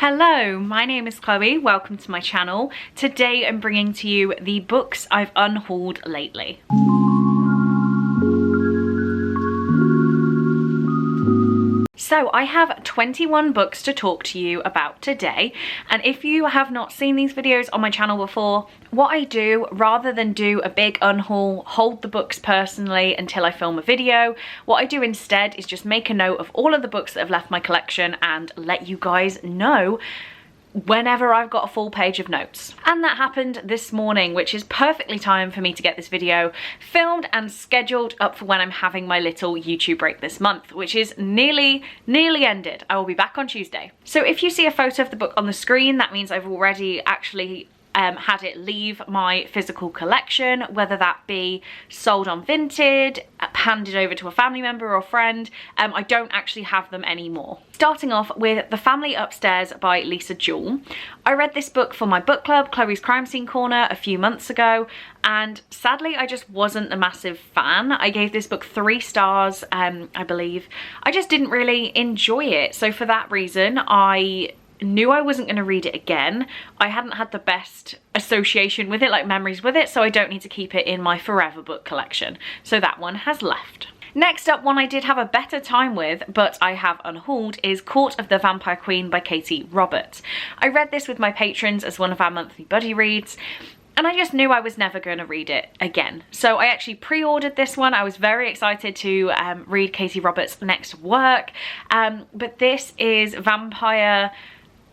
Hello, my name is Chloe. Welcome to my channel. Today I'm bringing to you the books I've unhauled lately. So I have 21 books to talk to you about today, and if you have not seen these videos on my channel before, what I do, rather than do a big unhaul, hold the books personally until I film a video, what I do instead is just make a note of all of the books that have left my collection and let you guys know whenever I've got a full page of notes. And that happened this morning, which is perfectly timed for me to get this video filmed and scheduled up for when I'm having my little YouTube break this month, which is nearly ended. I will be back on Tuesday. So if you see a photo of the book on the screen, that means I've already actually had it leave my physical collection, whether that be sold on Vinted, handed over to a family member or friend. I don't actually have them anymore. Starting off with The Family Upstairs by Lisa Jewell. I read this book for my book club, Chloe's Crime Scene Corner, a few months ago, and sadly I just wasn't a massive fan. I gave this book 3 stars, I believe. I just didn't really enjoy it, so for that reason I knew I wasn't going to read it again. I hadn't had the best association with it, like memories with it, so I don't need to keep it in my forever book collection. So that one has left. Next up, one I did have a better time with, but I have unhauled, is Court of the Vampire Queen by Katie Roberts. I read this with my patrons as one of our monthly buddy reads, and I just knew I was never going to read it again. So I actually pre-ordered this one. I was very excited to read Katie Roberts' next work, but this is vampire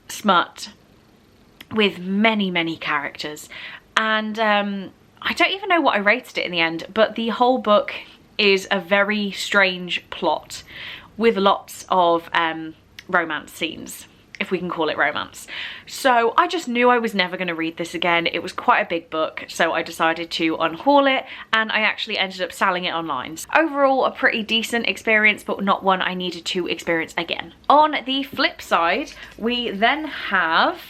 smut with many characters, and I don't even know what I rated it in the end, but the whole book is a very strange plot with lots of romance scenes, if we can call it romance. So I just knew I was never going to read this again. It was quite a big book, so I decided to unhaul it, and I actually ended up selling it online. So overall, a pretty decent experience, but not one I needed to experience again. On the flip side, we then have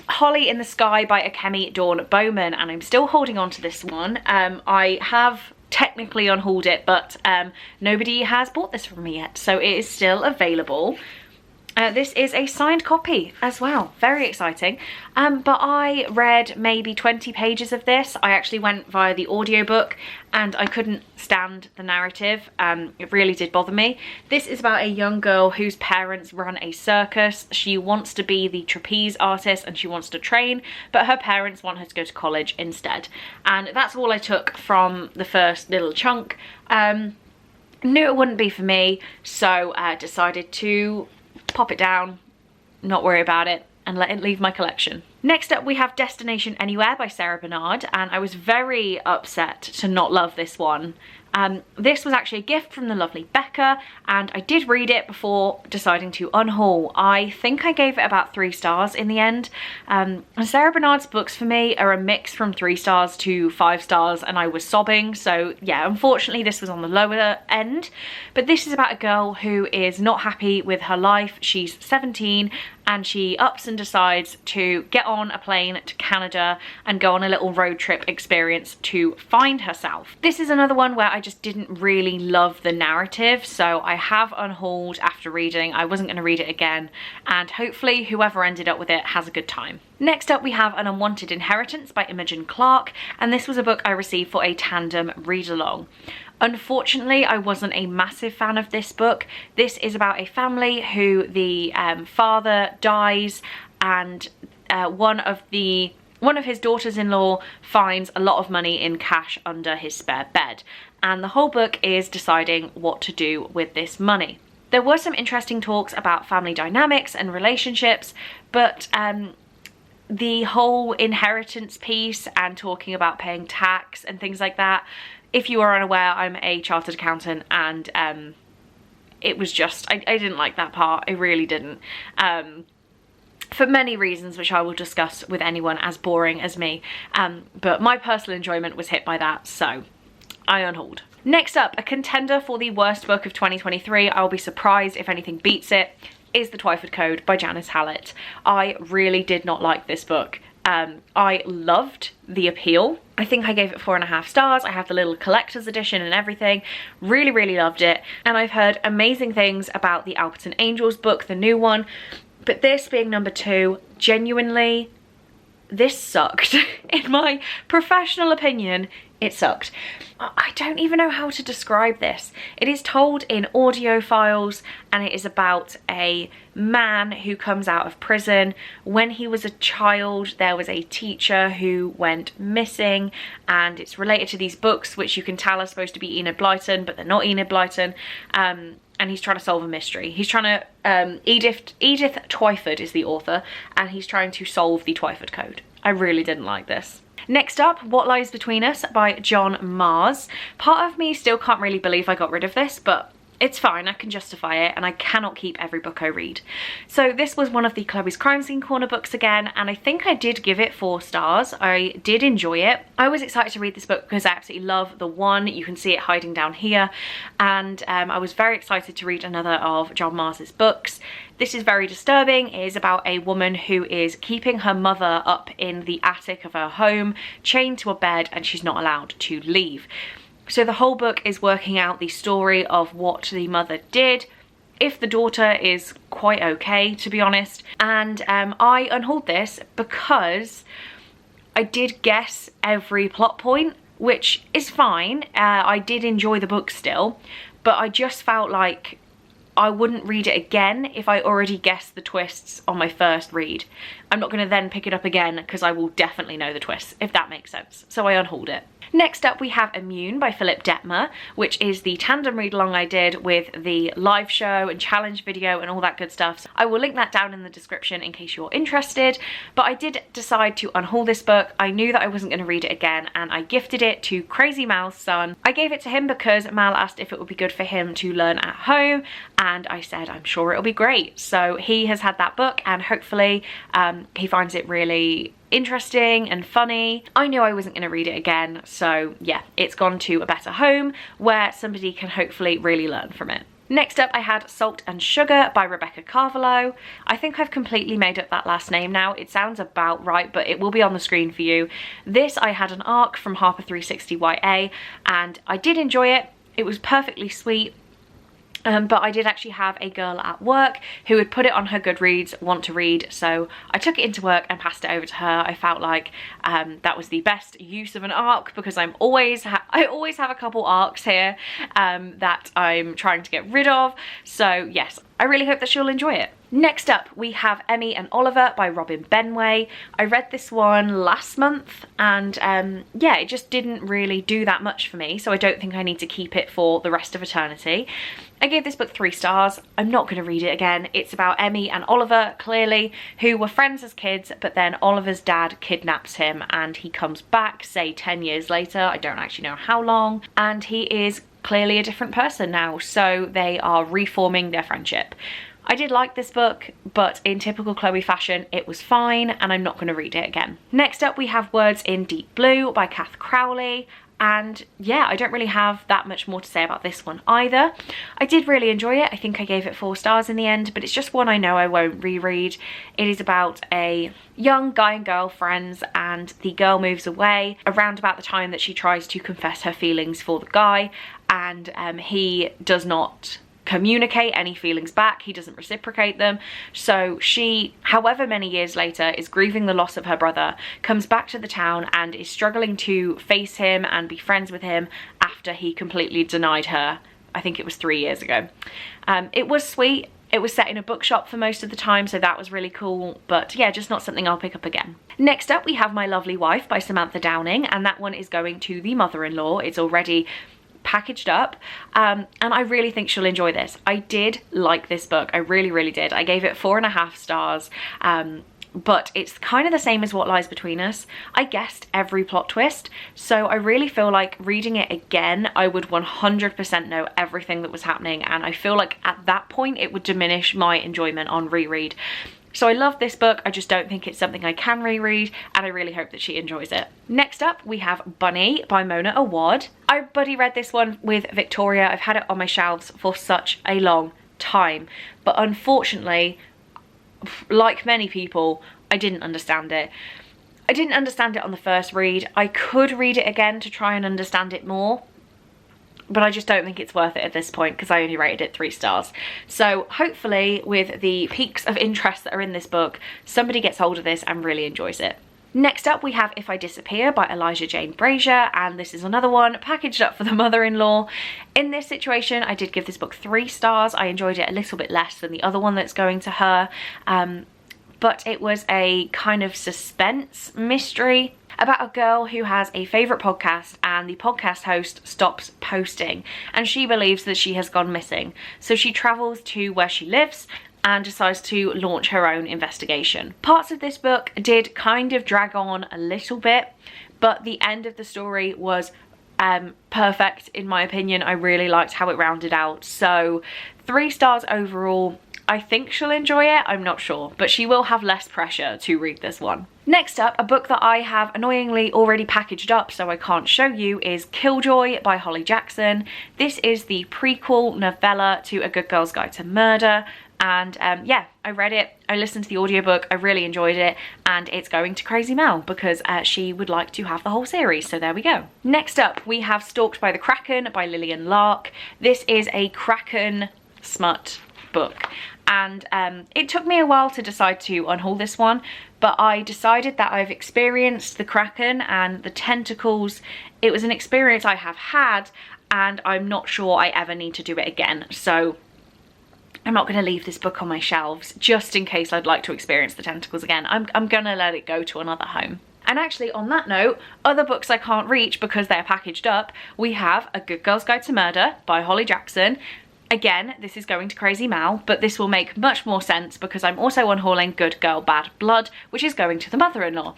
Holly in the Sky by Akemi Dawn Bowman, and I'm still holding on to this one. I have technically unhauled it, but nobody has bought this from me yet, so it is still available. This is a signed copy as well, very exciting, but I read maybe 20 pages of this. I actually went via the audiobook and I couldn't stand the narrative. It really did bother me. This is about a young girl whose parents run a circus. She wants to be the trapeze artist and she wants to train, but her parents want her to go to college instead. And that's all I took from the first little chunk. Knew it wouldn't be for me, so decided to pop it down, not worry about it, and let it leave my collection. Next up, we have Destination Anywhere by Sarah Bernard, and I was very upset to not love this one. This was actually a gift from the lovely Becca, and I did read it before deciding to unhaul. I think I gave it about 3 stars in the end. And Sarah Bernard's books for me are a mix from 3 stars to 5 stars, and I was sobbing. So yeah, unfortunately this was on the lower end. But this is about a girl who is not happy with her life. She's 17 and she ups and decides to get on a plane to Canada and go on a little road trip experience to find herself. This is another one where I just didn't really love the narrative, so I have unhauled after reading. I wasn't going to read it again, and hopefully whoever ended up with it has a good time. Next up, we have An Unwanted Inheritance by Imogen Clark, and this was a book I received for a tandem read-along. Unfortunately, I wasn't a massive fan of this book. This is about a family who the father dies, and one of his daughters-in-law finds a lot of money in cash under his spare bed, and the whole book is deciding what to do with this money. There were some interesting talks about family dynamics and relationships, but the whole inheritance piece and talking about paying tax and things like that, if you are unaware, I'm a chartered accountant, and it was just, I didn't like that part. I really didn't. For many reasons, which I will discuss with anyone as boring as me. But my personal enjoyment was hit by that, so I unhauled. Next up, a contender for the worst book of 2023, I'll be surprised if anything beats it, is The Wyford Code by Janice Hallett. I really did not like this book. I loved the appeal. I think I gave it 4.5 stars. I have the little collector's edition and everything. Really loved it. And I've heard amazing things about the Alberton Angels book, the new one. But this being number 2, genuinely, this sucked. In my professional opinion, it sucked. I don't even know how to describe this. It is told in audio files, and it is about a man who comes out of prison. When he was a child, there was a teacher who went missing, and it's related to these books, which you can tell are supposed to be Enid Blyton, but they're not Enid Blyton. And he's trying to solve a mystery. He's trying to, Edith Twyford is the author, and he's trying to solve the Wyford Code. I really didn't like this. Next up, What Lies Between Us by John Mars. Part of me still can't really believe I got rid of this, but it's fine, I can justify it, and I cannot keep every book I read. So this was one of the Chloe's Crime Scene Corner books again, and I think I did give it 4 stars. I did enjoy it. I was excited to read this book because I absolutely love the one. You can see it hiding down here, and I was very excited to read another of John Mars's books. This is very disturbing. It is about a woman who is keeping her mother up in the attic of her home, chained to a bed, and she's not allowed to leave. So the whole book is working out the story of what the mother did, if the daughter is quite okay, to be honest. And I unhauled this because I did guess every plot point, which is fine. I did enjoy the book still, but I just felt like I wouldn't read it again if I already guessed the twists on my first read. I'm not going to then pick it up again because I will definitely know the twists, if that makes sense. So I unhauled it. Next up we have Immune by Philip Detmer, which is the tandem read along I did with the live show and challenge video and all that good stuff. So I will link that down in the description in case you're interested. But I did decide to unhaul this book. I knew that I wasn't going to read it again, and I gifted it to Crazy Mal's son. I gave it to him because Mal asked if it would be good for him to learn at home, and I said I'm sure it'll be great. So he has had that book, and hopefully he finds it really interesting and funny. I knew I wasn't going to read it again, so yeah, it's gone to a better home where somebody can hopefully really learn from it. Next up I had Salt and Sugar by Rebecca Carvalho. I think I've completely made up that last name now. It sounds about right, but it will be on the screen for you. This I had an ARC from Harper 360 YA, and I did enjoy it. It was perfectly sweet. But I did actually have a girl at work who had put it on her Goodreads, want to read, so I took it into work and passed it over to her. I felt like that was the best use of an ARC because I always have a couple ARCs here that I'm trying to get rid of. So yes, I really hope that she'll enjoy it. Next up we have Emmy and Oliver by Robin Benway. I read this one last month, and yeah, it just didn't really do that much for me, so I don't think I need to keep it for the rest of eternity. I gave this book 3 stars. I'm not going to read it again. It's about Emmy and Oliver, clearly, who were friends as kids, but then Oliver's dad kidnaps him and he comes back, say 10 years later, I don't actually know how long, and he is clearly a different person now, so they are reforming their friendship. I did like this book, but in typical Chloe fashion, it was fine, and I'm not going to read it again. Next up we have Words in Deep Blue by Kath Crowley. And yeah, I don't really have that much more to say about this one either. I did really enjoy it. I think I gave it 4 stars in the end, but it's just one I know I won't reread. It is about a young guy and girl friends, and the girl moves away around about the time that she tries to confess her feelings for the guy, and he does not communicate any feelings back. He doesn't reciprocate them. So she, however many years later, is grieving the loss of her brother, comes back to the town and is struggling to face him and be friends with him after he completely denied her. I think it was 3 years ago. It was sweet. It was set in a bookshop for most of the time, so that was really cool, but yeah, just not something I'll pick up again. Next up we have My Lovely Wife by Samantha Downing, and that one is going to the mother-in-law. It's already packaged up, and I really think she'll enjoy this. I did like this book. I really did. I gave it 4.5 stars, but it's kind of the same as What Lies Between Us. I guessed every plot twist, so I really feel like reading it again I would 100% know everything that was happening, and I feel like at that point it would diminish my enjoyment on reread. So I love this book, I just don't think it's something I can reread, and I really hope that she enjoys it. Next up we have Bunny by Mona Awad. I buddy read this one with Victoria. I've had it on my shelves for such a long time, but unfortunately, like many people, I didn't understand it. I didn't understand it on the first read. I could read it again to try and understand it more. but I just don't think it's worth it at this point because I only rated it 3 stars. So hopefully with the peaks of interest that are in this book, somebody gets hold of this and really enjoys it. Next up we have If I Disappear by Elijah Jane Brazier, and this is another one packaged up for the mother-in-law. In this situation I did give this book 3 stars. I enjoyed it a little bit less than the other one that's going to her, but it was a kind of suspense mystery about a girl who has a favourite podcast and the podcast host stops posting and she believes that she has gone missing. So she travels to where she lives and decides to launch her own investigation. Parts of this book did kind of drag on a little bit, but the end of the story was perfect in my opinion. I really liked how it rounded out. So 3 stars overall. I think she'll enjoy it, I'm not sure, but she will have less pressure to read this one. Next up, a book that I have annoyingly already packaged up so I can't show you is Killjoy by Holly Jackson. This is the prequel novella to A Good Girl's Guide to Murder, and yeah, I read it, I listened to the audiobook, I really enjoyed it, and it's going to Crazy Mel because she would like to have the whole series, so there we go. Next up, we have Stalked by the Kraken by Lillian Lark. This is a Kraken smut book. And it took me a while to decide to unhaul this one, but I decided that I've experienced the Kraken and the tentacles. It was an experience I have had, and I'm not sure I ever need to do it again. So I'm not going to leave this book on my shelves just in case I'd like to experience the tentacles again. I'm going to let it go to another home. And actually, on that note, other books I can't reach because they're packaged up, we have A Good Girl's Guide to Murder by Holly Jackson. Again, this is going to Crazy Mal, but this will make much more sense because I'm also unhauling Good Girl Bad Blood, which is going to the mother-in-law,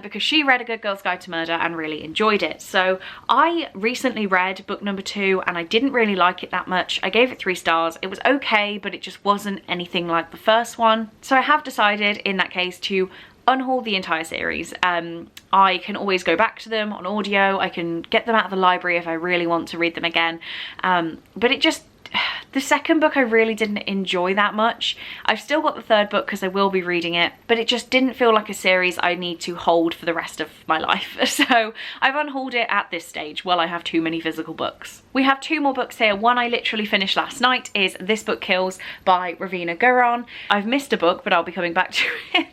because she read A Good Girl's Guide to Murder and really enjoyed it. So I recently read book number 2 and I didn't really like it that much. I gave it 3 stars. It was okay, but it just wasn't anything like the first one. So I have decided in that case to unhaul the entire series. I can always go back to them on audio. I can get them out of the library if I really want to read them again. But it just, the second book I really didn't enjoy that much. I've still got the third book because I will be reading it, but it just didn't feel like a series I need to hold for the rest of my life. So I've unhauled it at this stage while I have too many physical books. We have 2 more books here. One I literally finished last night is This Book Kills by Ravina Guron. I've missed a book, but I'll be coming back to it.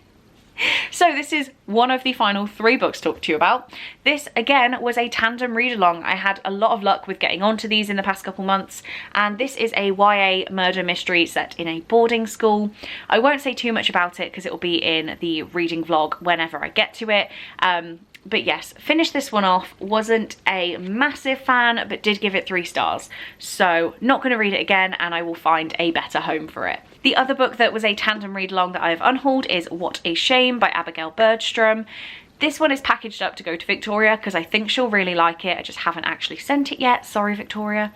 So this is one of the final 3 books to talk to you about. This again was a tandem read along. I had a lot of luck with getting onto these in the past couple months, and this is a YA murder mystery set in a boarding school. I won't say too much about it because it will be in the reading vlog whenever I get to it. But yes, finished this one off. Wasn't a massive fan, but did give it 3 stars. So not going to read it again, and I will find a better home for it. The other book that was a tandem read along that I have unhauled is What a Shame by Abigail Bergstrom. This one is packaged up to go to Victoria because I think she'll really like it. I just haven't actually sent it yet. Sorry, Victoria.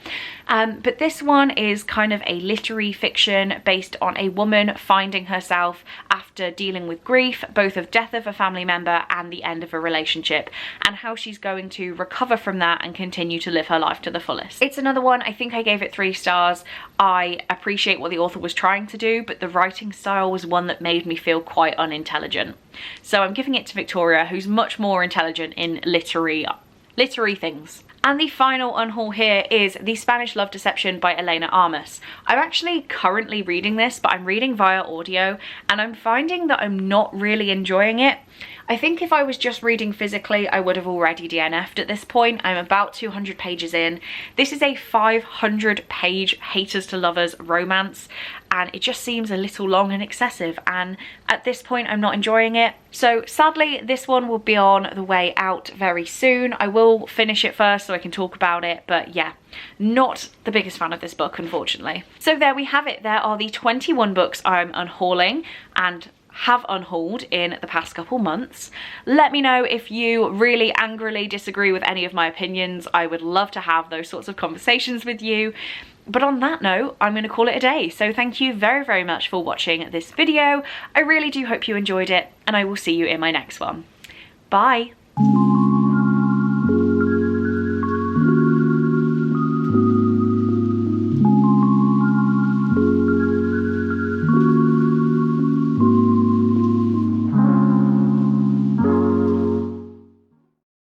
But this one is kind of a literary fiction based on a woman finding herself after dealing with grief, both of death of a family member and the end of a relationship, and how she's going to recover from that and continue to live her life to the fullest. It's another one, I think I gave it 3 stars. I appreciate what the author was trying to do, but the writing style was one that made me feel quite unintelligent. So I'm giving it to Victoria, who's much more intelligent in literary things. And the final unhaul here is The Spanish Love Deception by Elena Armas. I'm actually currently reading this, but I'm reading via audio, and I'm finding that I'm not really enjoying it. I think if I was just reading physically, I would have already DNF'd at this point. I'm about 200 pages in. This is a 500-page haters to lovers romance, and it just seems a little long and excessive, and at this point I'm not enjoying it. So sadly, this one will be on the way out very soon. I will finish it first so I can talk about it, but yeah, not the biggest fan of this book, unfortunately. So there we have it. There are the 21 books I'm unhauling and have unhauled in the past couple months. Let me know if you really angrily disagree with any of my opinions. I would love to have those sorts of conversations with you. But on that note, I'm going to call it a day. So thank you very, very much for watching this video. I really do hope you enjoyed it, and I will see you in my next one. Bye.